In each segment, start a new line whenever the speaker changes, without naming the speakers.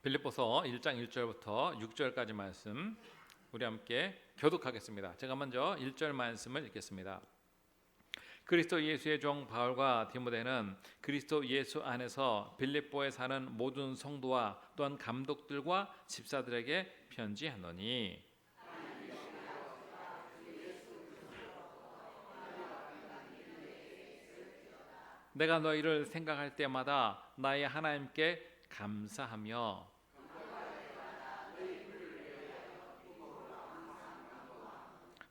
빌립보서 1장 1절부터 6절까지 말씀 우리 함께 교독하겠습니다. 제가 먼저 1절 말씀을 읽겠습니다. 그리스도 예수의 종 바울과 디모데는 그리스도 예수 안에서 빌립보에 사는 모든 성도와 또한 감독들과 집사들에게 편지하노니 내가 너희를 생각할 때마다 나의 하나님께 감사하며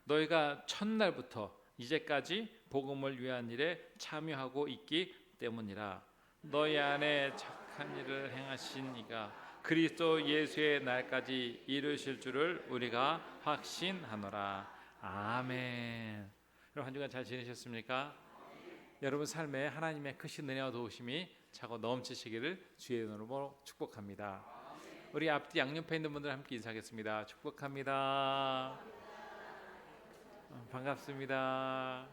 너희가 첫날부터 이제까지 복음을 위한 일에 참여하고 있기 때문이라. 너희 안에 착한 일을 행하신 이가 그리스도 예수의 날까지 이루실 줄을 우리가 확신하노라. 아멘. 여러분 한 주간 잘 지내셨습니까? 여러분 삶에 하나님의 크신 은혜와 도우심이 차고 넘치시기를 주의 이름으로 축복합니다. 우리 앞뒤 양옆에 있는 분들 함께 인사하겠습니다. 축복합니다. 반갑습니다.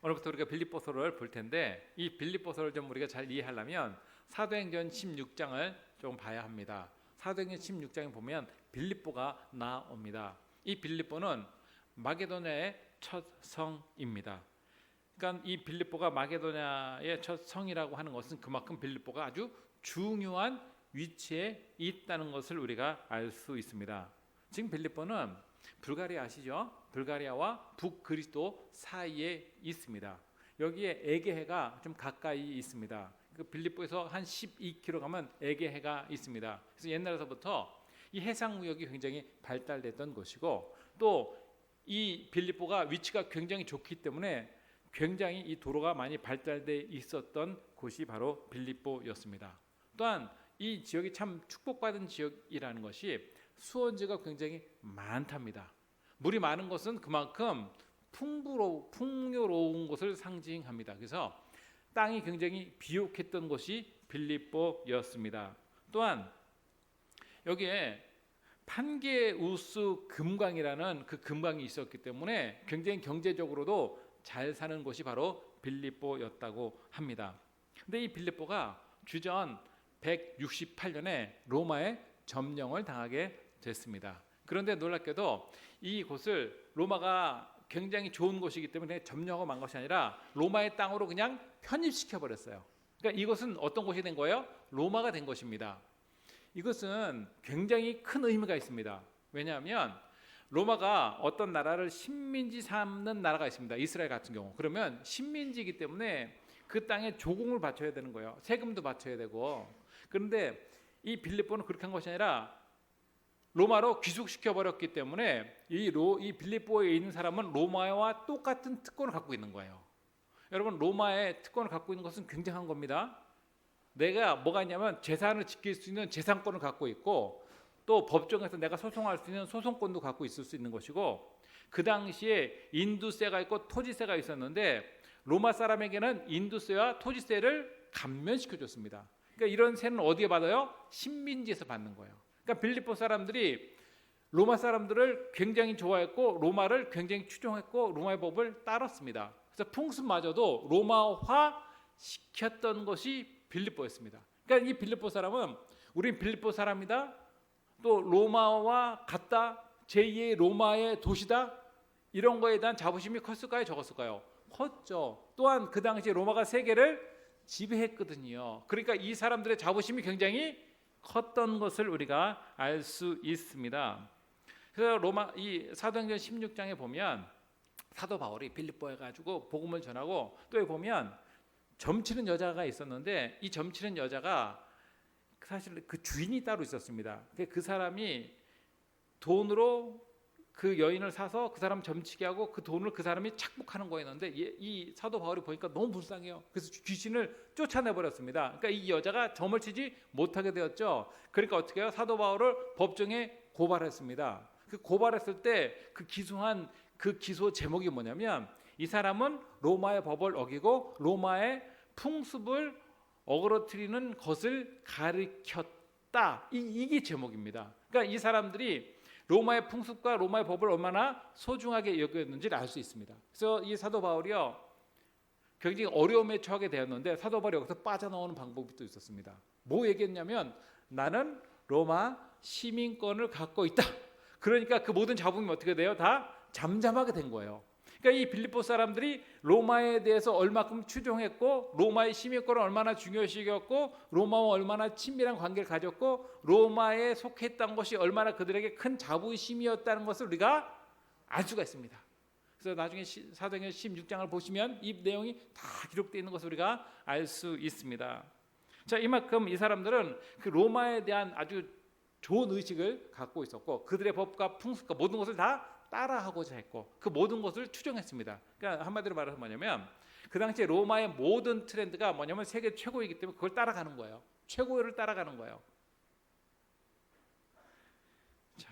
오늘부터 우리가 빌립보서를 볼 텐데 이 빌립보서를 좀 우리가 잘 이해하려면 사도행전 16장을 좀 봐야 합니다. 사도행전 16장에 보면 빌립보가 나옵니다. 이 빌립보는 마게도냐의 첫 성입니다. 그러니까 이 빌립보가 마게도냐의 첫 성이라고 하는 것은 그만큼 빌립보가 아주 중요한 위치에 있다는 것을 우리가 알 수 있습니다. 지금 빌립보는 불가리아 아시죠? 불가리아와 북그리스도 사이에 있습니다. 여기에 에게해가 좀 가까이 있습니다. 그 빌립보에서 한 12km 가면 에게해가 있습니다. 그래서 옛날에서부터 이 해상무역이 굉장히 발달됐던 곳이고 또 이 빌립보가 위치가 굉장히 좋기 때문에 굉장히 이 도로가 많이 발달돼 있었던 곳이 바로 빌립보였습니다. 또한 이 지역이 참 축복받은 지역이라는 것이 수원지가 굉장히 많답니다. 물이 많은 것은 그만큼 풍요로운 것을 상징합니다. 그래서 땅이 굉장히 비옥했던 곳이 빌립보였습니다. 또한 여기에 판게우스 금광이라는 그 금광이 있었기 때문에 굉장히 경제적으로도 잘 사는 곳이 바로 빌립보였다고 합니다. 근데 이 빌립보가 주전 168년에 로마에 점령을 당하게 됐습니다. 그런데 놀랍게도 이곳을 로마가 굉장히 좋은 곳이기 때문에 점령하고 만 것이 아니라 로마의 땅으로 그냥 편입시켜 버렸어요. 그러니까 이것은 어떤 곳이 된 거예요? 로마가 된 것입니다. 이것은 굉장히 큰 의미가 있습니다. 왜냐하면 로마가 어떤 나라를 식민지 삼는 나라가 있습니다. 이스라엘 같은 경우. 그러면 식민지이기 때문에 그 땅에 조공을 바쳐야 되는 거예요. 세금도 바쳐야 되고. 그런데 이 빌립보는 그렇게 한 것이 아니라 로마로 귀속시켜 버렸기 때문에 이 빌립보에 있는 사람은 로마와 똑같은 특권을 갖고 있는 거예요. 여러분 로마의 특권을 갖고 있는 것은 굉장한 겁니다. 내가 뭐가 있냐면 재산을 지킬 수 있는 재산권을 갖고 있고 또 법정에서 내가 소송할 수 있는 소송권도 갖고 있을 수 있는 것이고 그 당시에 인두세가 있고 토지세가 있었는데 로마 사람에게는 인두세와 토지세를 감면시켜줬습니다. 그러니까 이런 세는 어디에 받아요? 식민지에서 받는 거예요. 그러니까 빌립보 사람들이 로마 사람들을 굉장히 좋아했고 로마를 굉장히 추종했고 로마의 법을 따랐습니다. 그래서 풍습마저도 로마화 시켰던 것이 빌립보였습니다. 그러니까 이 빌립보 사람은 우린 빌립보 사람이다. 또 로마와 같다. 제2의 로마의 도시다. 이런 거에 대한 자부심이 컸을까요? 적었을까요? 컸죠. 또한 그 당시에 로마가 세계를 지배했거든요. 그러니까 이 사람들의 자부심이 굉장히 컸던 것을 우리가 알 수 있습니다. 그래서 이 사도행전 16장에 보면 사도 바울이 빌립보에 가지고 복음을 전하고 또 보면 점치는 여자가 있었는데 이 점치는 여자가 사실 그 주인이 따로 있었습니다. 그 사람이 돈으로 그 여인을 사서 그 사람 점치게 하고 그 돈을 그 사람이 착복하는 거였는데 이 사도 바울이 보니까 너무 불쌍해요. 그래서 귀신을 쫓아내버렸습니다. 그러니까 이 여자가 점을 치지 못하게 되었죠. 그러니까 어떻게 해요? 사도 바울을 법정에 고발했습니다. 그 고발했을 때 그 기소한 그 기소 제목이 뭐냐면 이 사람은 로마의 법을 어기고 로마의 풍습을 어그러뜨리는 것을 가르쳤다. 이게 제목입니다. 그러니까 이 사람들이 로마의 풍습과 로마의 법을 얼마나 소중하게 여겼는지를 알 수 있습니다. 그래서 이 사도 바울이요 굉장히 어려움에 처하게 되었는데 사도 바울이 여기서 빠져나오는 방법이 또 있었습니다. 뭐 얘기했냐면 나는 로마 시민권을 갖고 있다. 그러니까 그 모든 잡음이 어떻게 돼요? 다 잠잠하게 된 거예요. 그러니까 이 빌립보 사람들이 로마에 대해서 얼마큼 추종했고 로마의 시민권을 얼마나 중요시 여겼고 로마와 얼마나 친밀한 관계를 가졌고 로마에 속했던 것이 얼마나 그들에게 큰 자부심이었다는 것을 우리가 알 수가 있습니다. 그래서 나중에 사도행전 16장을 보시면 이 내용이 다 기록되어 있는 것을 우리가 알 수 있습니다. 자, 이만큼 이 사람들은 그 로마에 대한 아주 좋은 의식을 갖고 있었고 그들의 법과 풍습과 모든 것을 다 따라하고자 했고 그 모든 것을 추종했습니다. 그러니까 한마디로 말해서 뭐냐면 그 당시에 로마의 모든 트렌드가 뭐냐면 세계 최고이기 때문에 그걸 따라가는 거예요. 최고를 따라가는 거예요. 자,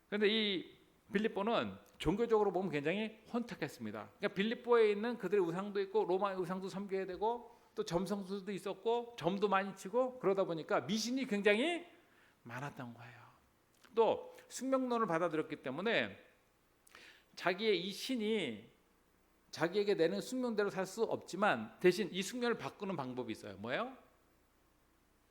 그런데 이 빌립보는 종교적으로 보면 굉장히 혼탁했습니다. 그러니까 빌립보에 있는 그들의 우상도 있고 로마의 우상도 섬겨야 되고 또 점성술도 있었고 점도 많이 치고 그러다 보니까 미신이 굉장히 많았던 거예요. 또 숙명론을 받아들였기 때문에 자기의 이 신이 자기에게 내는 숙명대로 살 수 없지만 대신 이 숙명을 바꾸는 방법이 있어요. 뭐예요?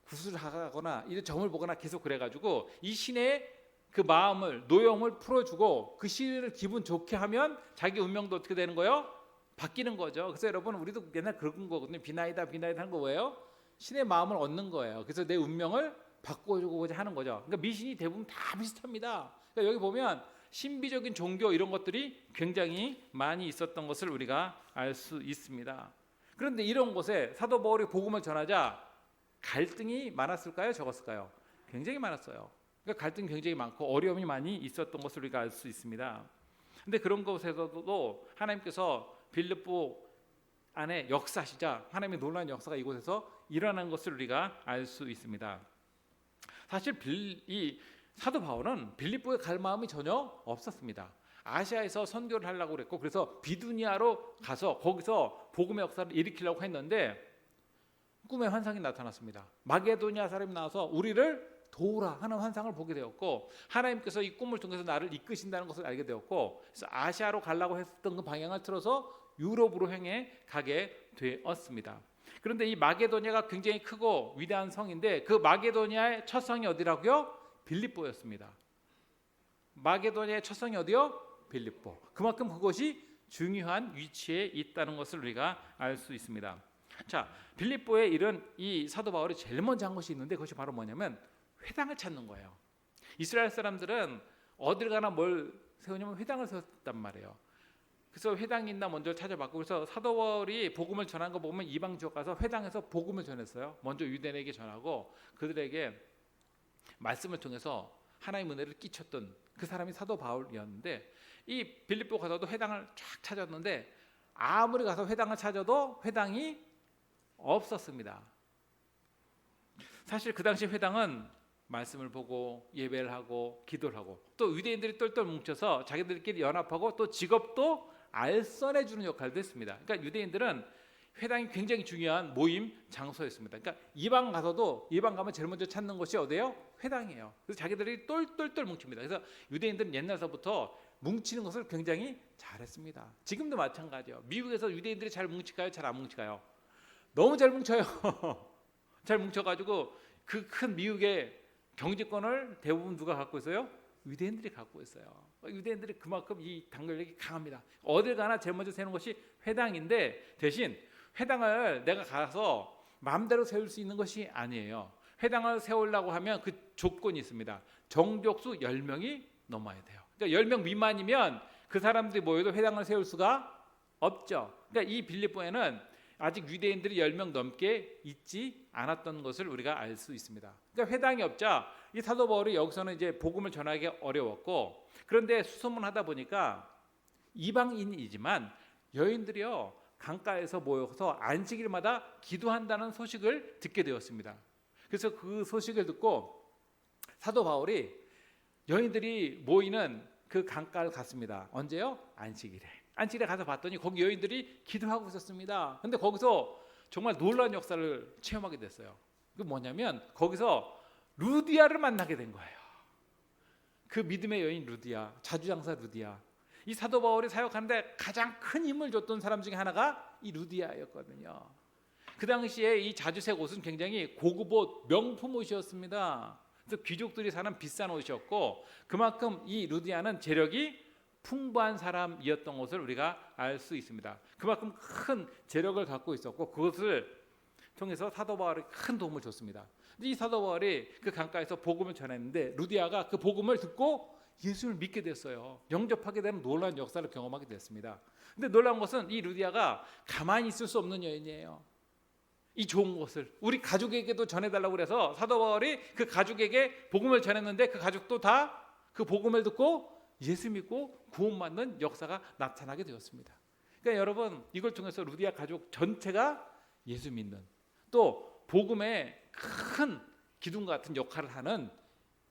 구슬하거나 이 점을 보거나 계속 그래가지고 이 신의 그 마음을 노여움을 풀어주고 그 신을 기분 좋게 하면 자기 운명도 어떻게 되는 거예요? 바뀌는 거죠. 그래서 여러분 우리도 옛날 그런 거거든요. 비나이다 하는 거 뭐예요? 신의 마음을 얻는 거예요. 그래서 내 운명을 바꿔주고자 하는 거죠. 그러니까 미신이 대부분 다 비슷합니다. 그러니까 여기 보면 신비적인 종교 이런 것들이 굉장히 많이 있었던 것을 우리가 알 수 있습니다. 그런데 이런 곳에 사도 바울이 복음을 전하자 갈등이 많았을까요? 적었을까요? 굉장히 많았어요. 그러니까 갈등이 굉장히 많고 어려움이 많이 있었던 것을 우리가 알 수 있습니다. 그런데 그런 곳에서도 하나님께서 빌립보 안에 역사시자 하나님의 놀라운 역사가 이곳에서 일어난 것을 우리가 알 수 있습니다. 사실 이 사도 바울은 빌립보에 갈 마음이 전혀 없었습니다. 아시아에서 선교를 하려고 그랬고 그래서 비두니아로 가서 거기서 복음의 역사를 일으키려고 했는데 꿈에 환상이 나타났습니다. 마게도니아 사람이 나와서 우리를 도우라 하는 환상을 보게 되었고 하나님께서 이 꿈을 통해서 나를 이끄신다는 것을 알게 되었고 그래서 아시아로 가려고 했던 그 방향을 틀어서 유럽으로 향해 가게 되었습니다. 그런데 이 마게도니아가 굉장히 크고 위대한 성인데 그 마게도니아의 첫 성이 어디라고요? 빌립보였습니다. 마게도니아의 첫 성이 어디요? 빌립보. 그만큼 그것이 중요한 위치에 있다는 것을 우리가 알 수 있습니다. 자, 빌립보에 이른 이 사도 바울이 제일 먼저 한 것이 있는데 그것이 바로 뭐냐면 회당을 찾는 거예요. 이스라엘 사람들은 어딜 가나 뭘 세우냐면 회당을 세웠단 말이에요. 그래서 회당이 있나 먼저 찾아봤고 그래서 사도 바울이 복음을 전한 거 보면 이방 지역 가서 회당에서 복음을 전했어요. 먼저 유대인에게 전하고 그들에게 말씀을 통해서 하나님의 은혜를 끼쳤던 그 사람이 사도 바울이었는데 이 빌립보 가서도 회당을 쫙 찾았는데 아무리 가서 회당을 찾아도 회당이 없었습니다. 사실 그 당시 회당은 말씀을 보고 예배를 하고 기도를 하고 또 유대인들이 똘똘 뭉쳐서 자기들끼리 연합하고 또 직업도 알선해 주는 역할도 했습니다. 그러니까 유대인들은 회당이 굉장히 중요한 모임 장소였습니다. 그러니까 이방 가서도 이방 가면 제일 먼저 찾는 곳이 어디예요? 회당이에요. 그래서 자기들이 똘똘똘 뭉칩니다. 그래서 유대인들은 옛날서부터 뭉치는 것을 굉장히 잘했습니다. 지금도 마찬가지예요. 미국에서 유대인들이 잘 뭉칠까요? 잘 안 뭉칠까요? 너무 잘 뭉쳐요. 잘 뭉쳐가지고 그 큰 미국의 경제권을 대부분 누가 갖고 있어요? 유대인들이 갖고 있어요. 유대인들이 그만큼 이 단결력이 강합니다. 어딜 가나 제일 먼저 세우는 것이 회당인데 대신 회당을 내가 가서 마음대로 세울 수 있는 것이 아니에요. 회당을 세우려고 하면 그 조건이 있습니다. 정족수 10명이 넘어야 돼요. 그러니까 10명 미만이면 그 사람들이 모여도 회당을 세울 수가 없죠. 그러니까 이 빌립보에는 아직 유대인들이 10명 넘게 있지 않았던 것을 우리가 알 수 있습니다. 그러니까 회당이 없자 이 사도 바울이 여기서는 이제 복음을 전하기 어려웠고 그런데 수소문하다 보니까 이방인이지만 여인들이요 강가에서 모여서 안식일마다 기도한다는 소식을 듣게 되었습니다. 그래서 그 소식을 듣고 사도 바울이 여인들이 모이는 그 강가를 갔습니다. 언제요? 안식일에. 안식일에 가서 봤더니 거기 여인들이 기도하고 있었습니다. 근데 거기서 정말 놀라운 역사를 체험하게 됐어요. 그 뭐냐면 거기서 루디아를 만나게 된 거예요. 그 믿음의 여인 루디아, 자주장사 루디아. 이 사도 바울이 사역하는데 가장 큰 힘을 줬던 사람 중에 하나가 이 루디아였거든요. 그 당시에 이 자주색 옷은 굉장히 고급 옷, 명품 옷이었습니다. 그래서 귀족들이 사는 비싼 옷이었고 그만큼 이 루디아는 재력이 풍부한 사람이었던 것을 우리가 알 수 있습니다. 그만큼 큰 재력을 갖고 있었고 그것을 통해서 사도 바울이 큰 도움을 줬습니다. 이 사도 바울이 그 강가에서 복음을 전했는데 루디아가 그 복음을 듣고 예수를 믿게 됐어요. 영접하게 되는 놀라운 역사를 경험하게 됐습니다. 근데 놀라운 것은 이 루디아가 가만히 있을 수 없는 여인이에요. 이 좋은 것을 우리 가족에게도 전해달라고 그래서 사도 바울이 그 가족에게 복음을 전했는데 그 가족도 다 그 복음을 듣고 예수 믿고 구원받는 역사가 나타나게 되었습니다. 그러니까 여러분 이걸 통해서 루디아 가족 전체가 예수 믿는 또 복음의 큰 기둥 같은 역할을 하는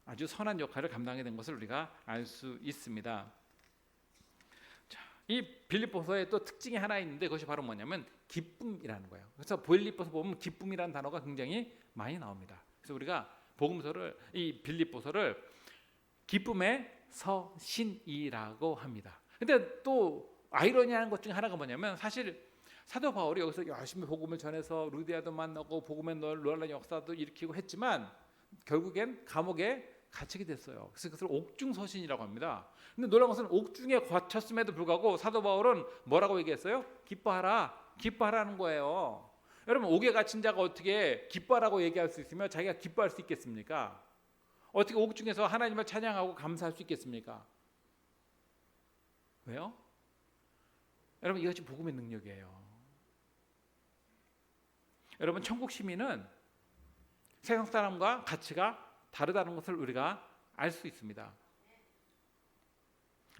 아주 선한 역할을 감당하게 된 것을 우리가 알 수 있습니다. 자, 이 빌립보서의 또 특징이 하나 있는데 그것이 바로 뭐냐면 기쁨이라는 거예요. 그래서 빌립보서 보면 기쁨이라는 단어가 굉장히 많이 나옵니다. 그래서 우리가 복음서를 이 빌립보서를 기쁨의 서신이라고 합니다. 근데 또 아이러니한 것 중에 하나가 뭐냐면 사실 사도 바울이 여기서 열심히 복음을 전해서 루디아도 만나고 복음의 놀라운 역사도 일으키고 했지만 결국엔 감옥에 갇히게 됐어요. 그래서 그것을 옥중서신이라고 합니다. 근데 놀라운 것은 옥중에 갇혔음에도 불구하고 사도 바울은 뭐라고 얘기했어요? 기뻐하라, 기뻐하라는 거예요. 여러분 옥에 갇힌 자가 어떻게 기뻐하라고 얘기할 수 있으며 자기가 기뻐할 수 있겠습니까? 어떻게 옥중에서 하나님을 찬양하고 감사할 수 있겠습니까? 왜요? 여러분 이것이 복음의 능력이에요. 여러분 천국 시민은 세상 사람과 가치가 다르다는 것을 우리가 알 수 있습니다.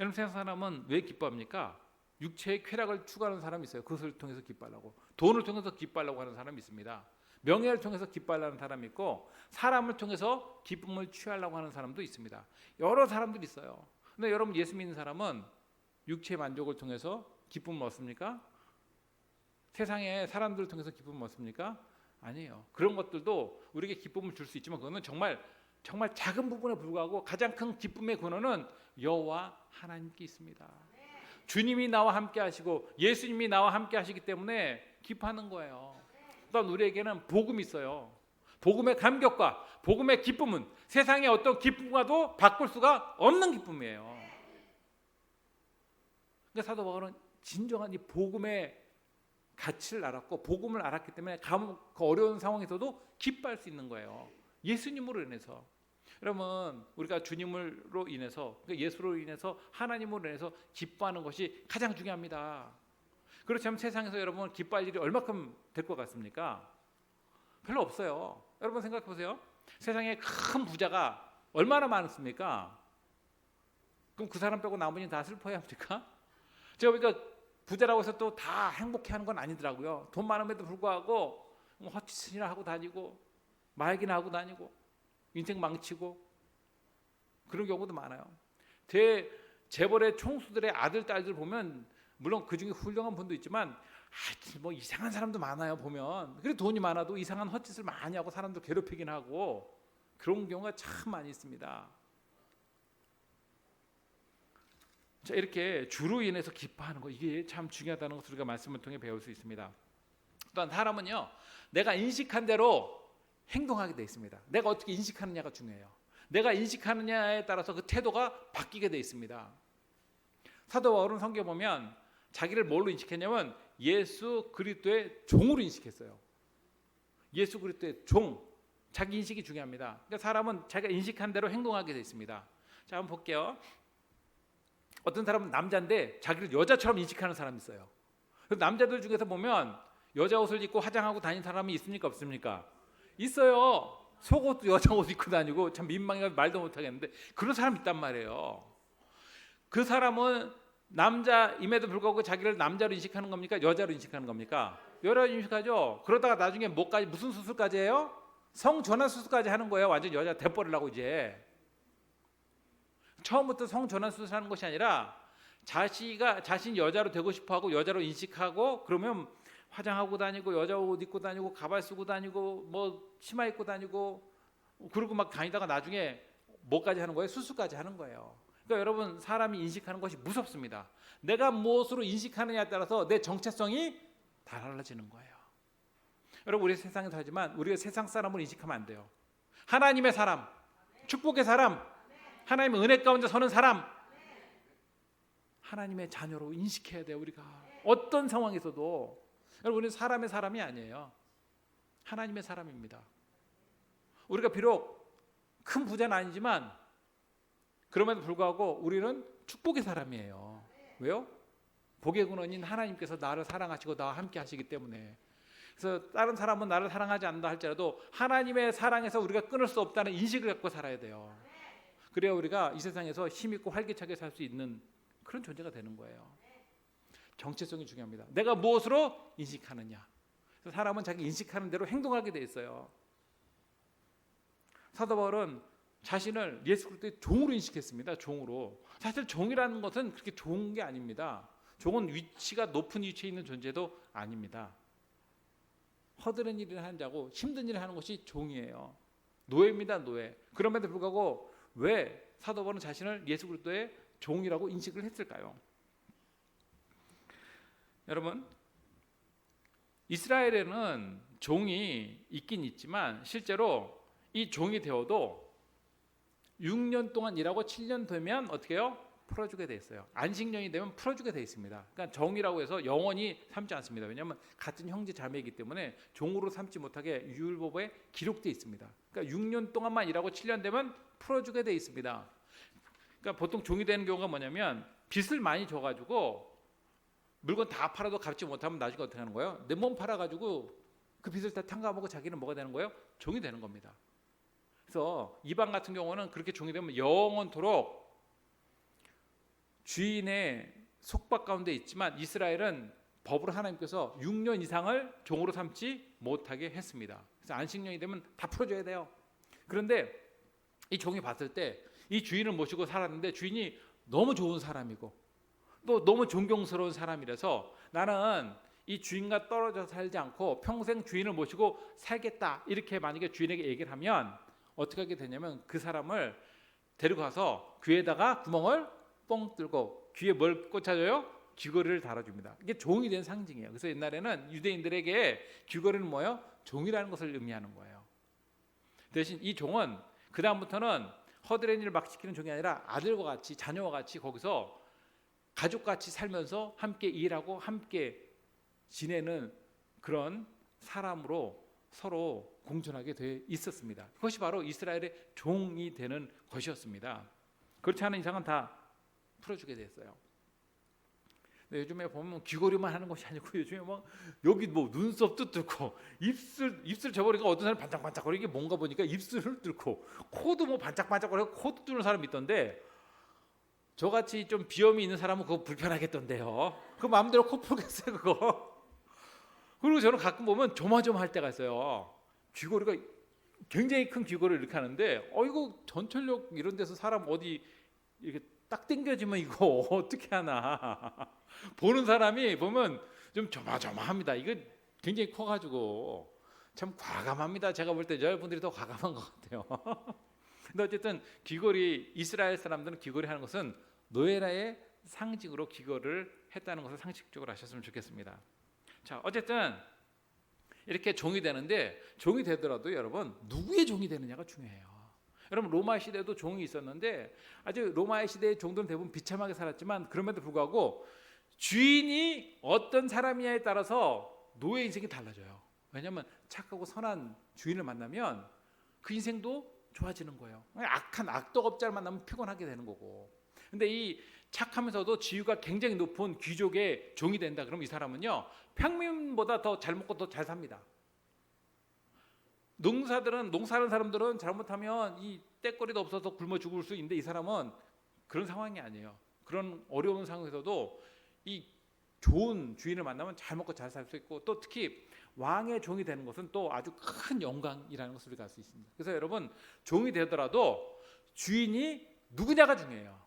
여러분 세상 사람은 왜 기뻐합니까? 육체의 쾌락을 추구하는 사람이 있어요. 그것을 통해서 기뻐하려고. 돈을 통해서 기뻐하려고 하는 사람이 있습니다. 명예를 통해서 기뻐하려는 사람이 있고 사람을 통해서 기쁨을 취하려고 하는 사람도 있습니다. 여러 사람들이 있어요. 근데 여러분 예수 믿는 사람은 육체의 만족을 통해서 기쁨을 얻습니까? 세상의 사람들을 통해서 기쁨을 얻습니까? 아니에요. 그런 것들도 우리에게 기쁨을 줄 수 있지만 그거는 정말 작은 부분에 불구하고 가장 큰 기쁨의 근원은 여호와 하나님께 있습니다. 주님이 나와 함께 하시고 예수님이 나와 함께 하시기 때문에 기뻐하는 거예요. 또한 우리에게는 복음이 있어요. 복음의 감격과 복음의 기쁨은 세상의 어떤 기쁨과도 바꿀 수가 없는 기쁨이에요. 그러니까 사도 바울은 진정한 이 복음의 가치를 알았고 복음을 알았기 때문에 그 어려운 상황에서도 기뻐할 수 있는 거예요. 예수님으로 인해서. 여러분 우리가 주님으로 인해서 그러니까 예수로 인해서 하나님으로 인해서 기뻐하는 것이 가장 중요합니다. 그렇다면 세상에서 여러분 기뻐할 일이 얼마큼 될 것 같습니까? 별로 없어요. 여러분 생각해 보세요. 세상에 큰 부자가 얼마나 많습니까? 그럼 그 사람 빼고 나머지는 다 슬퍼해야 합니까? 제가 보니까 부자라고 해서 또 다 행복해하는 건 아니더라고요. 돈 많음에도 불구하고 뭐 헛짓이나 하고 다니고 말기나 하고 다니고 인생 망치고 그런 경우도 많아요. 재벌의 총수들의 아들 딸들 보면 물론 그 중에 훌륭한 분도 있지만 뭐 이상한 사람도 많아요. 보면 그래 돈이 많아도 이상한 헛짓을 많이 하고 사람들 괴롭히긴 하고 그런 경우가 참 많이 있습니다. 자, 이렇게 주로 인해서 기뻐하는 거 이게 참 중요하다는 것을 우리가 말씀을 통해 배울 수 있습니다. 또한 사람은요 내가 인식한 대로 행동하게 돼 있습니다. 내가 어떻게 인식하느냐가 중요해요. 내가 인식하느냐에 따라서 그 태도가 바뀌게 돼 있습니다. 사도 바울은 성경 보면 자기를 뭘로 인식했냐면 예수 그리스도의 종으로 인식했어요. 예수 그리스도의 종, 자기 인식이 중요합니다. 그러니까 사람은 자기가 인식한 대로 행동하게 돼 있습니다. 자, 한번 볼게요. 어떤 사람은 남자인데 자기를 여자처럼 인식하는 사람이 있어요. 남자들 중에서 보면 여자 옷을 입고 화장하고 다니는 사람이 있습니까 없습니까? 있어요. 속옷도 여자 옷 입고 다니고 참 민망해서 말도 못하겠는데 그런 사람이 있단 말이에요. 그 사람은 남자임에도 불구하고 자기를 남자로 인식하는 겁니까? 여자로 인식하는 겁니까? 여자로 인식하죠. 그러다가 나중에 뭐까지 무슨 수술까지 해요? 성전환 수술까지 하는 거예요. 완전 여자 대버리려고 이제. 처음부터 성전환 수술하는 것이 아니라 자신이 여자로 되고 싶어하고 여자로 인식하고 그러면 화장하고 다니고 여자 옷 입고 다니고 가발 쓰고 다니고 뭐 치마 입고 다니고 그러고 막 다니다가 나중에 뭐까지 하는 거예요? 수술까지 하는 거예요. 그러니까 여러분 사람이 인식하는 것이 무섭습니다. 내가 무엇으로 인식하느냐에 따라서 내 정체성이 달라지는 거예요. 여러분, 우리 세상에 살지만 우리가 세상 사람을 인식하면 안 돼요. 하나님의 사람, 축복의 사람, 하나님의 은혜 가운데 서는 사람, 하나님의 자녀로 인식해야 돼요. 우리가 어떤 상황에서도. 여러분, 우리는 사람의 사람이 아니에요. 하나님의 사람입니다. 우리가 비록 큰 부자는 아니지만 그럼에도 불구하고 우리는 축복의 사람이에요. 왜요? 복의 근원인 하나님께서 나를 사랑하시고 나와 함께 하시기 때문에. 그래서 다른 사람은 나를 사랑하지 않는다 할지라도 하나님의 사랑에서 우리가 끊을 수 없다는 인식을 갖고 살아야 돼요. 그래야 우리가 이 세상에서 힘있고 활기차게 살 수 있는 그런 존재가 되는 거예요. 정체성이 중요합니다. 내가 무엇으로 인식하느냐. 그래서 사람은 자기 인식하는 대로 행동하게 돼 있어요. 사도 바울은 자신을 예수 그리스도의 종으로 인식했습니다. 종으로. 사실 종이라는 것은 그렇게 좋은 게 아닙니다. 종은 위치가 높은 위치에 있는 존재도 아닙니다. 허드렛 일을 하는 자고 힘든 일을 하는 것이 종이에요. 노예입니다. 노예. 그럼에도 불구하고 왜 사도 바울은 자신을 예수 그리스도의 종이라고 인식을 했을까요? 여러분, 이스라엘에는 종이 있긴 있지만 실제로 이 종이 되어도 6년 동안 일하고 7년 되면 어떻게 해요? 풀어주게 돼 있어요. 안식년이 되면 풀어주게 돼 있습니다. 그러니까 종이라고 해서 영원히 삼지 않습니다. 왜냐하면 같은 형제 자매이기 때문에 종으로 삼지 못하게 율법에 기록돼 있습니다. 그러니까 6년 동안만 일하고 7년 되면 풀어주게 돼 있습니다. 그러니까 보통 종이 되는 경우가 뭐냐면 빚을 많이 줘가지고 물건 다 팔아도 갚지 못하면 나중에 어떻게 하는 거예요? 내 몸 팔아가지고 그 빚을 다 탕감하고 자기는 뭐가 되는 거예요? 종이 되는 겁니다. 그래서 이방 같은 경우는 그렇게 종이 되면 영원토록 주인의 속박 가운데 있지만 이스라엘은 법으로 하나님께서 6년 이상을 종으로 삼지 못하게 했습니다. 그래서 안식년이 되면 다 풀어줘야 돼요. 그런데 이 종이 봤을 때 이 주인을 모시고 살았는데 주인이 너무 좋은 사람이고 또 너무 존경스러운 사람이라서 나는 이 주인과 떨어져 살지 않고 평생 주인을 모시고 살겠다, 이렇게 만약에 주인에게 얘기를 하면 어떻게 하게 되냐면 그 사람을 데리고 가서 귀에다가 구멍을 뻥 뚫고 귀에 뭘 꽂아줘요? 귀걸이를 달아줍니다. 이게 종이 된 상징이에요. 그래서 옛날에는 유대인들에게 귀걸이는 뭐예요? 종이라는 것을 의미하는 거예요. 대신 이 종은 그 다음부터는 허드렛 일을 막 시키는 종이 아니라 아들과 같이, 자녀와 같이 거기서 가족같이 살면서 함께 일하고 함께 지내는 그런 사람으로 서로 공존하게 돼 있었습니다. 그것이 바로 이스라엘의 종이 되는 것이었습니다. 그렇지 않은 이상은 다 풀어주게 됐어요. 근데 요즘에 보면 귀걸이만 하는 것이 아니고 요즘에 막 여기 뭐 눈썹도 뚫고 입술 저버리니까 어떤 사람이 반짝반짝거리게 뭔가 보니까 입술을 뚫고 코도 뭐 반짝반짝거리고 코도 뚫는 사람이 있던데 저같이 좀 비염이 있는 사람은 그거 불편하겠던데요. 그 마음대로 코 풀겠어요 그거. 그리고 저는 가끔 보면 조마조마할 때가 있어요. 귀걸이가 굉장히 큰 귀걸이를 이렇게 하는데 이거 전철역 이런 데서 사람 어디 이렇게 딱 당겨지면 이거 어떻게 하나. 보는 사람이 보면 좀 조마조마합니다. 이거 굉장히 커가지고 참 과감합니다. 제가 볼 때 여러분들이 더 과감한 것 같아요. 근데 어쨌든 귀걸이, 이스라엘 사람들은 귀걸이 하는 것은 노예라의 상징으로 귀걸이를 했다는 것을 상식적으로 아셨으면 좋겠습니다. 자, 어쨌든 이렇게 종이 되는데 종이 되더라도 여러분 누구의 종이 되느냐가 중요해요. 여러분 로마 시대에도 종이 있었는데 아주 로마의 시대의 종들은 대부분 비참하게 살았지만 그럼에도 불구하고 주인이 어떤 사람이냐에 따라서 노예 인생이 달라져요. 왜냐하면 착하고 선한 주인을 만나면 그 인생도 좋아지는 거예요. 악한 악덕업자를 만나면 피곤하게 되는 거고. 근데 이 착하면서도 지위가 굉장히 높은 귀족의 종이 된다. 그럼 이 사람은요 평민보다 더 잘 먹고 더 잘 삽니다. 농사하는 사람들은 잘못하면 이 떼거리도 없어서 굶어 죽을 수 있는데 이 사람은 그런 상황이 아니에요. 그런 어려운 상황에서도 이 좋은 주인을 만나면 잘 먹고 잘 살 수 있고 또 특히 왕의 종이 되는 것은 또 아주 큰 영광이라는 것을 우리가 알 수 있습니다. 그래서 여러분 종이 되더라도 주인이 누구냐가 중요해요.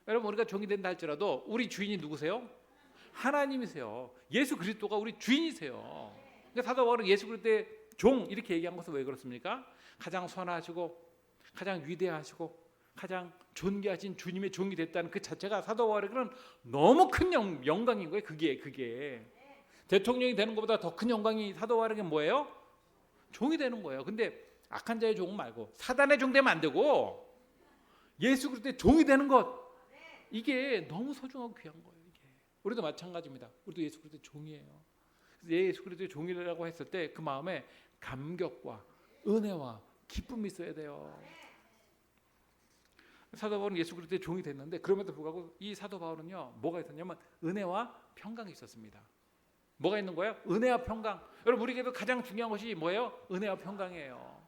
여러분 우리가 종이 된다 할지라도 우리 주인이 누구세요? 하나님이세요. 예수 그리스도가 우리 주인이세요. 그러니까 사도 바울은 예수 그리스도의 종 이렇게 얘기한 것은 왜 그렇습니까? 가장 선하시고 가장 위대하시고 가장 존귀하신 주님의 종이 됐다는 그 자체가 사도 바울의 그런 너무 큰 영광인 거예요. 그게 대통령이 되는 것보다 더 큰 영광이 사도 바울에게 뭐예요? 종이 되는 거예요. 근데 악한 자의 종 말고 사단의 종 되면 안 되고 예수 그리스도의 종이 되는 것, 이게 너무 소중하고 귀한 거예요. 이게 우리도 마찬가지입니다. 우리도 예수 그리스도의 종이에요. 예수 그리스도의 종이라고 했을 때 그 마음에 감격과 은혜와 기쁨이 있어야 돼요. 사도 바울은 예수 그리스도의 종이 됐는데 그럼에도 불구하고 이 사도 바울은요, 뭐가 있었냐면 은혜와 평강이 있었습니다. 뭐가 있는 거예요? 은혜와 평강. 여러분, 우리에게도 가장 중요한 것이 뭐예요? 은혜와 평강이에요.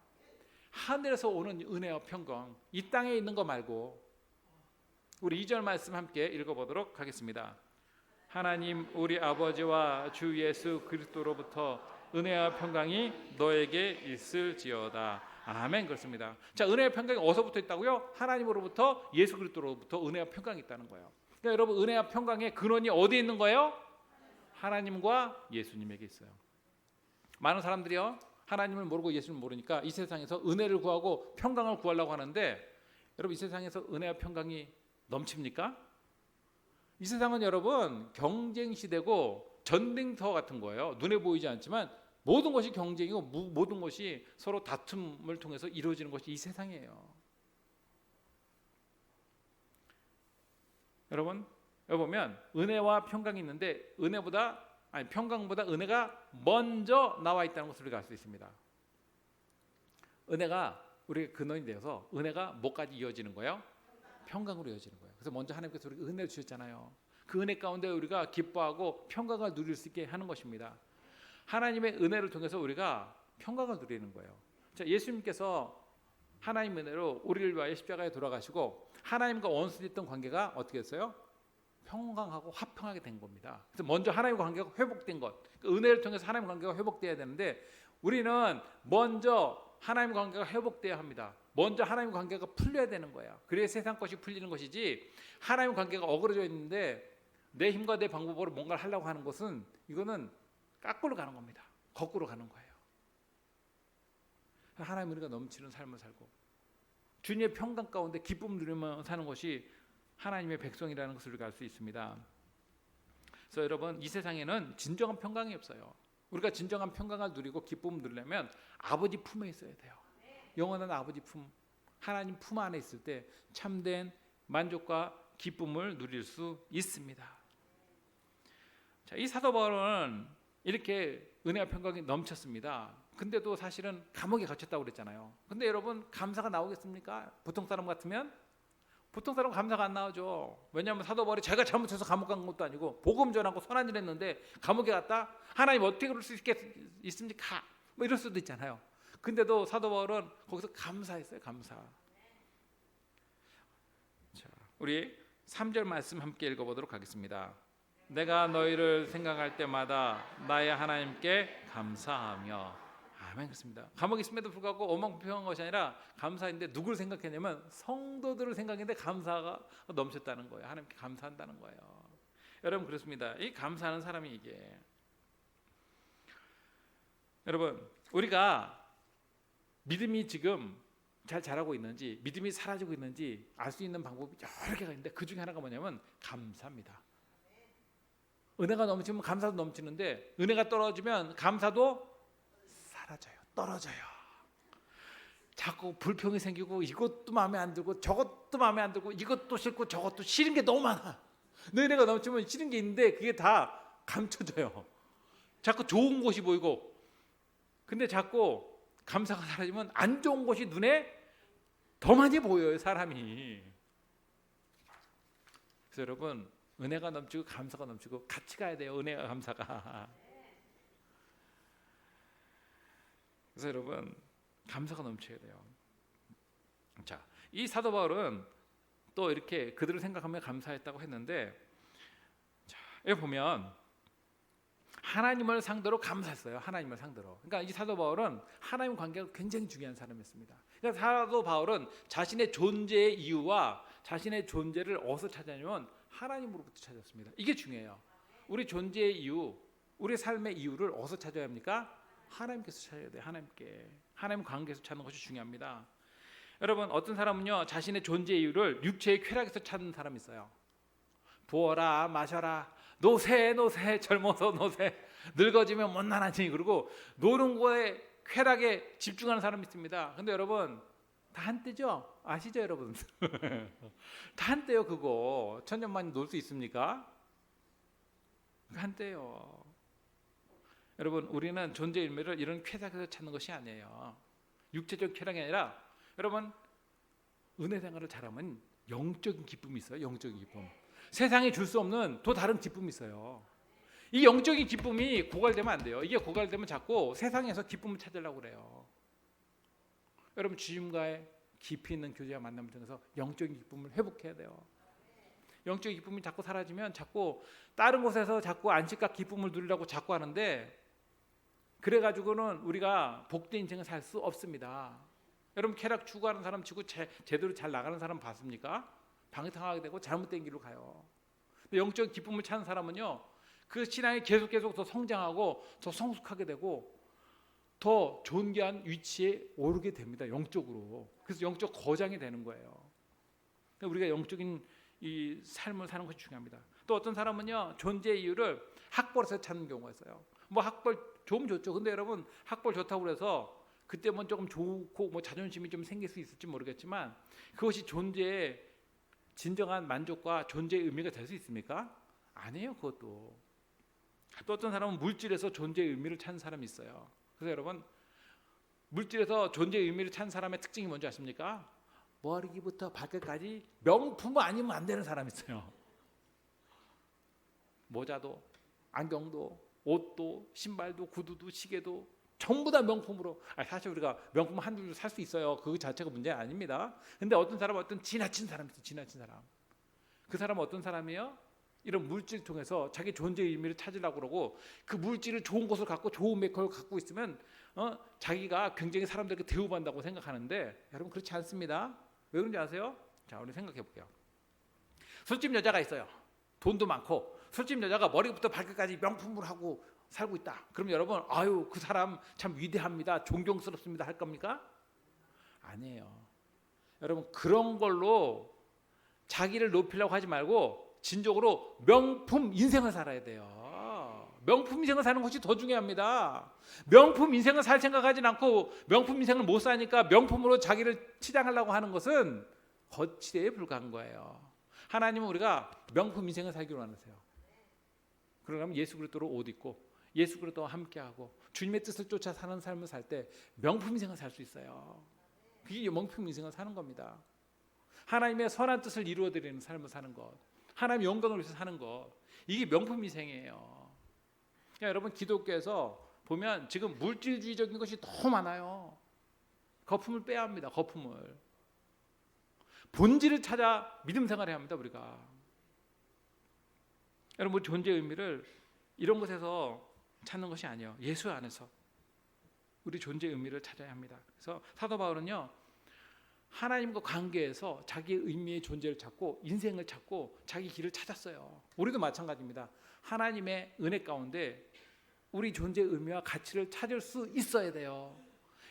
하늘에서 오는 은혜와 평강, 이 땅에 있는 거 말고. 우리 2절 말씀 함께 읽어보도록 하겠습니다. 하나님 우리 아버지와 주 예수 그리스도로부터 은혜와 평강이 너에게 있을지어다. 아멘. 그렇습니다. 자, 은혜와 평강이 어디서부터 있다고요? 하나님으로부터, 예수 그리스도로부터 은혜와 평강이 있다는 거예요. 그러니까 여러분, 은혜와 평강의 근원이 어디에 있는 거예요? 하나님과 예수님에게 있어요. 많은 사람들이요, 하나님을 모르고 예수님을 모르니까 이 세상에서 은혜를 구하고 평강을 구하려고 하는데, 여러분, 이 세상에서 은혜와 평강이 넘칩니까? 이 세상은 여러분 경쟁 시대고 전쟁터 같은 거예요. 눈에 보이지 않지만 모든 것이 경쟁이고 모든 것이 서로 다툼을 통해서 이루어지는 것이 이 세상이에요. 여러분, 여기 보면 은혜와 평강이 있는데 평강보다 은혜가 먼저 나와 있다는 것을 우리가 알 수 있습니다. 은혜가 우리의 근원이 되어서 은혜가 뭐까지 이어지는 거예요? 평강으로 이어지는 거예요. 그래서 먼저 하나님께서 우리가 은혜를 주셨잖아요. 그 은혜 가운데 우리가 기뻐하고 평강을 누릴 수 있게 하는 것입니다. 하나님의 은혜를 통해서 우리가 평강을 누리는 거예요. 자, 예수님께서 하나님 은혜로 우리를 위하여 십자가에 돌아가시고 하나님과 원수됐던 관계가 어떻게 했어요? 평강하고 화평하게 된 겁니다. 그래서 먼저 하나님과 관계가 회복된 것, 그 은혜를 통해서 하나님 관계가 회복돼야 되는데 우리는 먼저 하나님 관계가 회복돼야 합니다. 먼저 하나님 관계가 풀려야 되는 거야. 그래야 세상 것이 풀리는 것이지, 하나님 관계가 어그러져 있는데 내 힘과 내 방법으로 뭔가를 하려고 하는 것은, 이거는 거꾸로 가는 겁니다. 거꾸로 가는 거예요. 하나님 우리가 넘치는 삶을 살고 주님의 평강 가운데 기쁨 누리며 사는 것이 하나님의 백성이라는 것을 우리가 알 수 있습니다. 그래서 여러분, 이 세상에는 진정한 평강이 없어요. 우리가 진정한 평강을 누리고 기쁨을 누리려면 아버지 품에 있어야 돼요. 영원한 아버지 품, 하나님 품 안에 있을 때 참된 만족과 기쁨을 누릴 수 있습니다. 자, 이 사도 바울은 이렇게 은혜와 평강이 넘쳤습니다. 근데도 사실은 감옥에 갇혔다고 그랬잖아요. 근데 여러분, 감사가 나오겠습니까? 보통 사람 같으면? 보통 사람 감사가 안 나오죠. 왜냐하면 사도 바울이 제가 잘못해서 감옥 간 것도 아니고 복음 전하고 선한 일 했는데 감옥에 갔다? 하나님 어떻게 그럴 수 있습니까? 뭐 이럴 수도 있잖아요. 근데도 사도 바울은 거기서 감사했어요. 감사. 자, 우리 3절 말씀 함께 읽어보도록 하겠습니다. 내가 너희를 생각할 때마다 나의 하나님께 감사하며. 아멘. 그렇습니다. 감옥에 있음에도 불구하고 어망부평한 것이 아니라 감사인데 누구를 생각했냐면 성도들을 생각했는데 감사가 넘쳤다는 거예요. 하나님께 감사한다는 거예요. 여러분, 그렇습니다. 이 감사하는 사람이 이게, 여러분, 우리가 믿음이 지금 잘 자라고 있는지 믿음이 사라지고 있는지 알 수 있는 방법이 여러 개가 있는데 그 중에 하나가 뭐냐면 감사입니다. 은혜가 넘치면 감사도 넘치는데 은혜가 떨어지면 감사도 사라져요. 떨어져요. 자꾸 불평이 생기고 이것도 마음에 안 들고 저것도 마음에 안 들고 이것도 싫고 저것도 싫은 게 너무 많아. 은혜가 넘치면 싫은 게 있는데 그게 다 감춰져요. 자꾸 좋은 것이 보이고, 근데 자꾸 감사가 사라지면 안 좋은 것이 눈에 더 많이 보여요, 사람이. 그래서 여러분, 은혜가 넘치고 감사가 넘치고 같이 가야 돼요. 은혜와 감사가. 그래서 여러분, 감사가 넘쳐야 돼요. 자, 이 사도 바울은 또 이렇게 그들을 생각하며 감사했다고 했는데, 자, 여기 보면 하나님을 상대로 감사했어요. 하나님을 상대로. 그러니까 이 사도 바울은 하나님 관계가 굉장히 중요한 사람이었습니다. 그러니까 사도 바울은 자신의 존재의 이유와 자신의 존재를 어디서 찾았냐면 하나님으로부터 찾았습니다. 이게 중요해요. 우리 존재의 이유, 우리 삶의 이유를 어디서 찾아야 합니까? 하나님께서 찾아야 돼요. 하나님께. 하나님 관계에서 찾는 것이 중요합니다. 여러분, 어떤 사람은요, 자신의 존재의 이유를 육체의 쾌락에서 찾는 사람이 있어요. 부어라 마셔라, 노세 젊어서 노세, 늙어지면 못난하지. 그리고 노는 거에 쾌락에 집중하는 사람이 있습니다. 근데 여러분 다 한때죠? 아시죠 여러분? 다 한때요. 그거 천년만년 놀 수 있습니까? 한때요. 여러분 우리는 존재의 의미를 이런 쾌락에서 찾는 것이 아니에요. 육체적 쾌락이 아니라 여러분 은혜 생활을 잘하면 영적인 기쁨이 있어요. 영적인 기쁨. 세상에 줄 수 없는 또 다른 기쁨이 있어요. 이 영적인 기쁨이 고갈되면 안 돼요. 이게 고갈되면 자꾸 세상에서 기쁨을 찾으려고 그래요. 여러분 주님과의 깊이 있는 교제와 만남을 통해서 영적인 기쁨을 회복해야 돼요. 영적인 기쁨이 자꾸 사라지면 자꾸 다른 곳에서 자꾸 안식과 기쁨을 누리려고 자꾸 하는데 그래가지고는 우리가 복된 인생을 살 수 없습니다. 여러분 쾌락 추구하는 사람 치고 제대로 잘 나가는 사람 봤습니까? 방탕하게 되고 잘못된 길로 가요. 근데 영적 기쁨을 찾는 사람은요, 그 신앙이 계속 더 성장하고 더 성숙하게 되고 더 존귀한 위치에 오르게 됩니다. 영적으로. 그래서 영적 거장이 되는 거예요. 그러니까 우리가 영적인 이 삶을 사는 것이 중요합니다. 또 어떤 사람은요, 존재의 이유를 학벌에서 찾는 경우가 있어요. 뭐 학벌 좋으면 좋죠. 근데 여러분 학벌 좋다고 그래서 그때 뭐 조금 좋고 뭐 자존심이 좀 생길 수 있을지 모르겠지만 그것이 존재의 진정한 만족과 존재의 의미가 될 수 있습니까? 아니에요. 그것도. 또 어떤 사람은 물질에서 존재의 의미를 찾는 사람이 있어요. 그래서 여러분 물질에서 존재의 의미를 찾는 사람의 특징이 뭔지 아십니까? 머리부터 발끝까지 명품 아니면 안 되는 사람이 있어요. 모자도 안경도 옷도 신발도 구두도 시계도 전부 다 명품으로. 사실 우리가 명품 한두 줄 살 수 있어요. 그 자체가 문제 아닙니다. 근데 어떤 사람은 어떤 지나친 사람이 있어요. 지나친 사람. 그 사람은 어떤 사람이에요? 이런 물질 통해서 자기 존재의 의미를 찾으려고 그러고 그 물질을 좋은 것을 갖고 좋은 메이커를 갖고 있으면 자기가 굉장히 사람들에게 대우받는다고 생각하는데 여러분 그렇지 않습니다. 왜 그런지 아세요? 자, 우리 생각해 볼게요. 술집 여자가 있어요. 돈도 많고 술집 여자가 머리부터 발끝까지 명품을 하고 살고 있다. 그럼 여러분 아유 그 사람 참 위대합니다. 존경스럽습니다 할 겁니까? 아니에요. 여러분 그런 걸로 자기를 높이려고 하지 말고 진정으로 명품 인생을 살아야 돼요. 명품 인생을 사는 것이 더 중요합니다. 명품 인생을 살 생각하지 않고 명품 인생을 못 사니까 명품으로 자기를 치장하려고 하는 것은 거치대에 불과한 거예요. 하나님은 우리가 명품 인생을 살기로 하세요. 그러면 예수 그리스도로 옷 입고 예수 그리스도와 함께하고 주님의 뜻을 쫓아 사는 삶을 살 때 명품 인생을 살 수 있어요. 그게 명품 인생을 사는 겁니다. 하나님의 선한 뜻을 이루어드리는 삶을 사는 것, 하나님의 영광을 위해서 사는 것, 이게 명품 인생이에요. 그러니까 여러분 기독교에서 보면 지금 물질주의적인 것이 너무 많아요. 거품을 빼야 합니다. 거품을. 본질을 찾아 믿음 생활해야 합니다. 우리가. 여러분 존재의 의미를 이런 것에서 찾는 것이 아니에요. 예수 안에서 우리 존재의 의미를 찾아야 합니다. 그래서 사도 바울은요, 하나님과 관계에서 자기의 의미의 존재를 찾고 인생을 찾고 자기 길을 찾았어요. 우리도 마찬가지입니다. 하나님의 은혜 가운데 우리 존재의 의미와 가치를 찾을 수 있어야 돼요.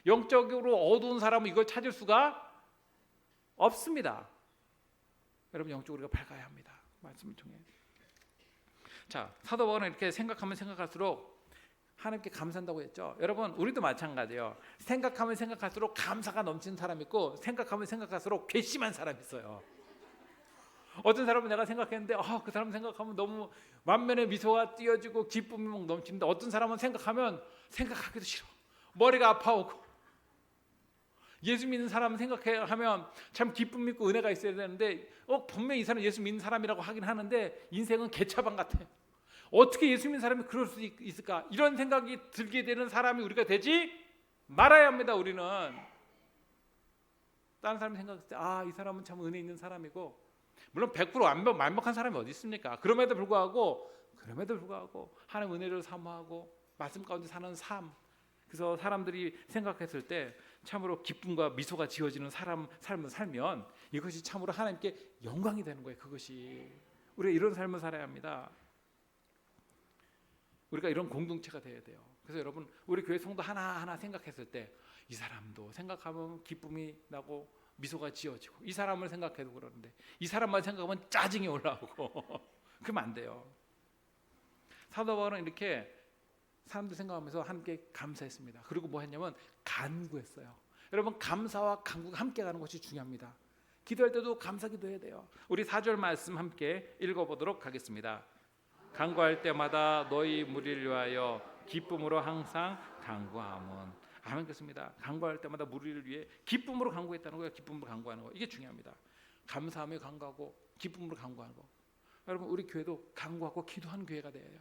영적으로 어두운 사람은 이걸 찾을 수가 없습니다. 여러분 영적으로 우리가 밝아야 합니다. 말씀을 통해. 자, 사도 바울은 이렇게 생각하면 생각할수록 하나님께 감사한다고 했죠. 여러분 우리도 마찬가지예요. 생각하면 생각할수록 감사가 넘치는 사람 있고 생각하면 생각할수록 괘씸한 사람이 있어요. 어떤 사람은 내가 생각했는데 그 사람 생각하면 너무 만면에 미소가 띄어지고 기쁨이 막 넘치는데 어떤 사람은 생각하면 생각하기도 싫어. 머리가 아파오고. 예수 믿는 사람 생각하면 참 기쁨 있고 은혜가 있어야 되는데 분명히 이 사람 예수 믿는 사람이라고 하긴 하는데 인생은 개차반 같아. 어떻게 예수 믿는 사람이 그럴 수 있을까? 이런 생각이 들게 되는 사람이 우리가 되지 말아야 합니다. 우리는 다른 사람이 생각했을 때 이 사람은 참 은혜 있는 사람이고, 물론 100% 완벽한 사람이 어디 있습니까? 그럼에도 불구하고 하나님 은혜를 사모하고 말씀 가운데 사는 삶, 그래서 사람들이 생각했을 때 참으로 기쁨과 미소가 지어지는 삶을 살면 이것이 참으로 하나님께 영광이 되는 거예요. 그것이 우리가 이런 삶을 살아야 합니다. 우리가 이런 공동체가 돼야 돼요. 그래서 여러분 우리 교회 성도 하나하나 생각했을 때 이 사람도 생각하면 기쁨이 나고 미소가 지어지고, 이 사람을 생각해도 그러는데 이 사람만 생각하면 짜증이 올라오고 그러면 안 돼요. 사도 바울은 이렇게 사람들 생각하면서 하나님께 감사했습니다. 그리고 뭐 했냐면 간구했어요. 여러분, 감사와 간구가 함께 가는 것이 중요합니다. 기도할 때도 감사 기도해야 돼요. 우리 4절 말씀 함께 읽어보도록 하겠습니다. 간구할 때마다 너희 무리를 위하여 기쁨으로 항상 간구함은. 아멘. 그렇습니다. 간구할 때마다 무리를 위해 기쁨으로 간구했다는 거예요. 기쁨으로 간구하는 거, 이게 중요합니다. 감사하며 간구하고 기쁨으로 간구하는 거. 여러분, 우리 교회도 간구하고 기도하는 교회가 되어야 해요.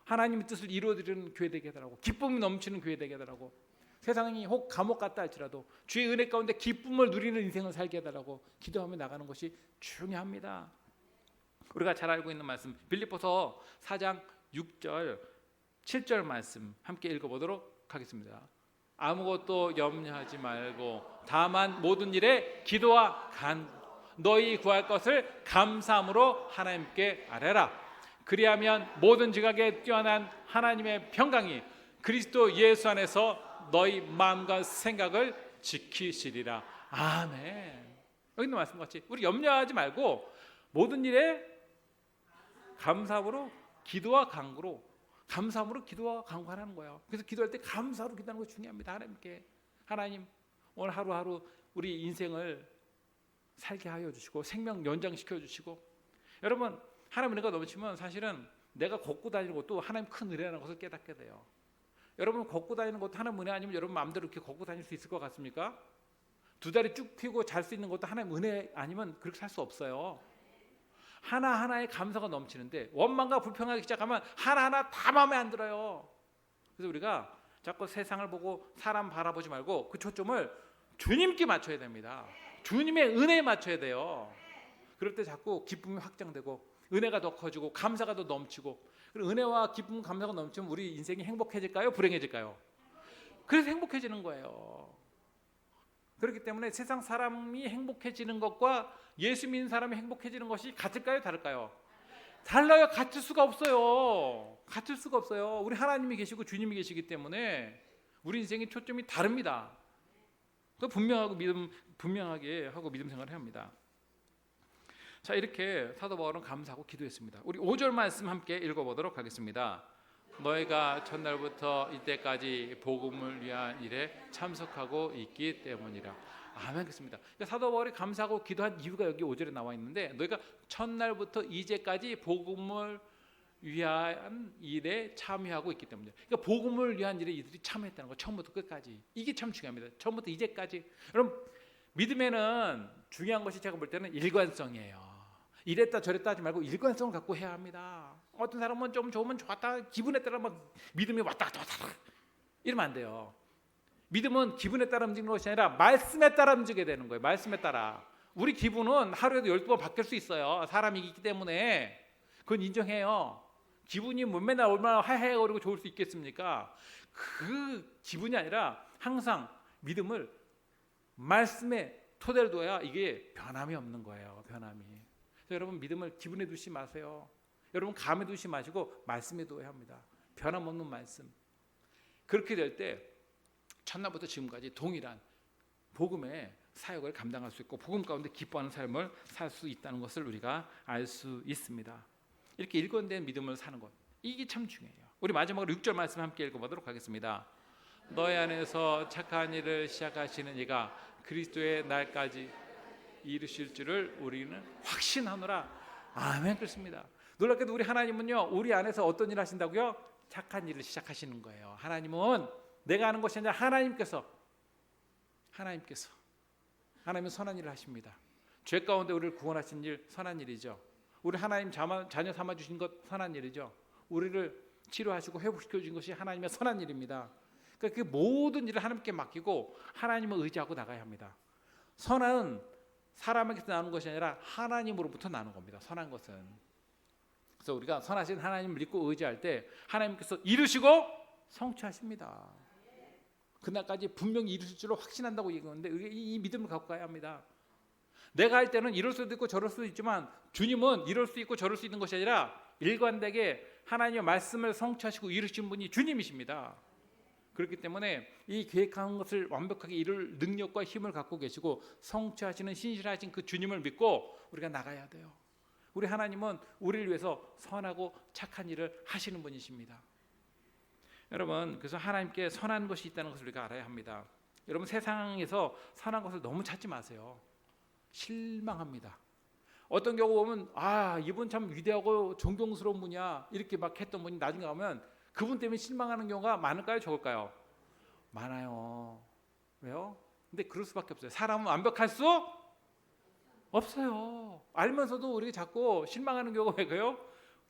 하나님의 뜻을 이루어드리는 교회 되게 해달라고, 기쁨이 넘치는 교회 되게 해달라고, 세상이 혹 감옥 같다 할지라도 주의 은혜 가운데 기쁨을 누리는 인생을 살게 해달라고 기도하며 나가는 것이 중요합니다. 우리가 잘 알고 있는 말씀, 빌립보서 4장 6절 7절 말씀 함께 읽어보도록 하겠습니다. 아무것도 염려하지 말고 다만 모든 일에 기도와 간구, 너희 구할 것을 감사함으로 하나님께 아뢰라. 그리하면 모든 지각에 뛰어난 하나님의 평강이 그리스도 예수 안에서 너희 마음과 생각을 지키시리라. 아멘. 여기 있는 말씀같이 우리 염려하지 말고 모든 일에 감사함으로 기도와 간구로, 감사함으로 기도와 간구하라는 거예요. 그래서 기도할 때 감사로 기도하는 거 중요합니다. 하나님께, 하나님 오늘 하루하루 우리 인생을 살게 하여 주시고 생명 연장시켜 주시고, 여러분 하나님 은혜가 넘치면 사실은 내가 걷고 다니는 것도 하나님 큰 은혜라는 것을 깨닫게 돼요. 여러분 걷고 다니는 것도 하나님 은혜 아니면 여러분 마음대로 이렇게 걷고 다닐 수 있을 것 같습니까? 두 다리 쭉 펴고 잘 수 있는 것도 하나님 은혜 아니면 그렇게 살 수 없어요. 하나하나에 감사가 넘치는데 원망과 불평하기 시작하면 하나하나 다 마음에 안 들어요. 그래서 우리가 자꾸 세상을 보고 사람 바라보지 말고 그 초점을 주님께 맞춰야 됩니다. 주님의 은혜에 맞춰야 돼요. 그럴 때 자꾸 기쁨이 확장되고 은혜가 더 커지고 감사가 더 넘치고, 그리고 은혜와 기쁨, 감사가 넘치면 우리 인생이 행복해질까요? 불행해질까요? 그래서 행복해지는 거예요. 그렇기 때문에 세상 사람이 행복해지는 것과 예수 믿는 사람이 행복해지는 것이 같을까요? 다를까요? 달라요. 같을 수가 없어요. 같을 수가 없어요. 우리 하나님이 계시고 주님이 계시기 때문에 우리 인생의 초점이 다릅니다. 그 분명하게 하고 믿음 생활을 합니다. 자, 이렇게 사도 바울은 감사하고 기도했습니다. 우리 5절 말씀 함께 읽어보도록 하겠습니다. 너희가 첫날부터 이때까지 복음을 위한 일에 참석하고 있기 때문이라. 아멘. 그렇습니다. 그러니까 사도 바울이 감사하고 기도한 이유가 여기 5절에 나와 있는데, 너희가 첫날부터 이제까지 복음을 위한 일에 참여하고 있기 때문이다. 그러니까 복음을 위한 일에 이들이 참여했다는 거, 처음부터 끝까지. 이게 참 중요합니다. 처음부터 이제까지. 여러분, 믿음에는 중요한 것이 제가 볼 때는 일관성이에요. 이랬다 저랬다 하지 말고 일관성을 갖고 해야 합니다. 어떤 사람은 좀 좋으면 좋았다, 기분에 따라 막 믿음이 왔다 갔다 이러면 안 돼요. 믿음은 기분에 따라 움직이는 것이 아니라 말씀에 따라 움직여야 되는 거예요. 말씀에 따라. 우리 기분은 하루에도 12번 바뀔 수 있어요. 사람이 있기 때문에 그건 인정해요. 기분이 뭐 맨날 얼마나 하해거리고 좋을 수 있겠습니까? 그 기분이 아니라 항상 믿음을 말씀에 토대를 둬야 이게 변함이 없는 거예요. 변함이. 그래서 여러분 믿음을 기분에 두지 마세요. 여러분 감에 두지 마시고 말씀에 둬야 합니다. 변함없는 말씀. 그렇게 될 때 첫날부터 지금까지 동일한 복음의 사역을 감당할 수 있고 복음 가운데 기뻐하는 삶을 살 수 있다는 것을 우리가 알 수 있습니다. 이렇게 일관된 믿음을 사는 것, 이게 참 중요해요. 우리 마지막으로 6절 말씀 함께 읽어보도록 하겠습니다. 너희 안에서 착한 일을 시작하시는 이가 그리스도의 날까지 이루실 줄을 우리는 확신하노라. 아멘. 그렇습니다. 놀랍게도 우리 하나님은요, 우리 안에서 어떤 일 하신다고요? 착한 일을 시작하시는 거예요. 하나님은 내가 하는 것이 아니라 하나님께서 하나님은 선한 일을 하십니다. 죄 가운데 우리를 구원하신 일 선한 일이죠. 우리 하나님 자녀 삼아 주신 것 선한 일이죠. 우리를 치료하시고 회복시켜 주신 것이 하나님의 선한 일입니다. 그러니까 그 모든 일을 하나님께 맡기고 하나님을 의지하고 나가야 합니다. 선한 사람에게서 나는 것이 아니라 하나님으로부터 나는 겁니다. 선한 것은. 그래서 우리가 선하신 하나님을 믿고 의지할 때 하나님께서 이루시고 성취하십니다. 그날까지 분명히 이루실 줄로 확신한다고 얘기하는데 이 믿음을 갖고 가야 합니다. 내가 할 때는 이럴 수도 있고 저럴 수도 있지만 주님은 이럴 수 있고 저럴 수 있는 것이 아니라 일관되게 하나님의 말씀을 성취하시고 이루신 분이 주님이십니다. 그렇기 때문에 이 계획한 것을 완벽하게 이룰 능력과 힘을 갖고 계시고 성취하시는 신실하신 그 주님을 믿고 우리가 나가야 돼요. 우리 하나님은 우리를 위해서 선하고 착한 일을 하시는 분이십니다. 여러분, 그래서 하나님께 선한 것이 있다는 것을 우리가 알아야 합니다. 여러분, 세상에서 선한 것을 너무 찾지 마세요. 실망합니다. 어떤 경우 보면 이분 참 위대하고 존경스러운 분이야 이렇게 막 했던 분이 나중에 가면 그분 때문에 실망하는 경우가 많을까요, 적을까요? 많아요. 왜요? 근데 그럴 수밖에 없어요. 사람은 완벽할 수 없어요. 알면서도 우리가 자꾸 실망하는 경우가 왜요?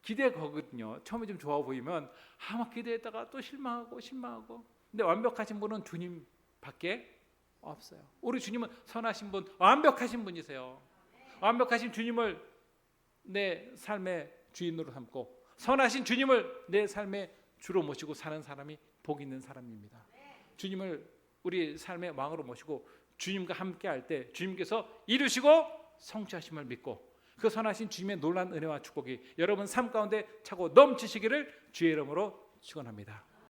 기대거든요. 처음에 좀 좋아 보이면 막 기대했다가 또 실망하고. 근데 완벽하신 분은 주님밖에 없어요. 우리 주님은 선하신 분, 완벽하신 분이세요. 완벽하신 주님을 내 삶의 주인으로 삼고 선하신 주님을 내 삶의 주로 모시고 사는 사람이 복 있는 사람입니다. 주님을 우리 삶의 왕으로 모시고 주님과 함께 할 때 주님께서 이루시고 성취하심을 믿고 그 선하신 주님의 놀라운 은혜와 축복이 여러분 삶 가운데 차고 넘치시기를 주의 이름으로 축원합니다.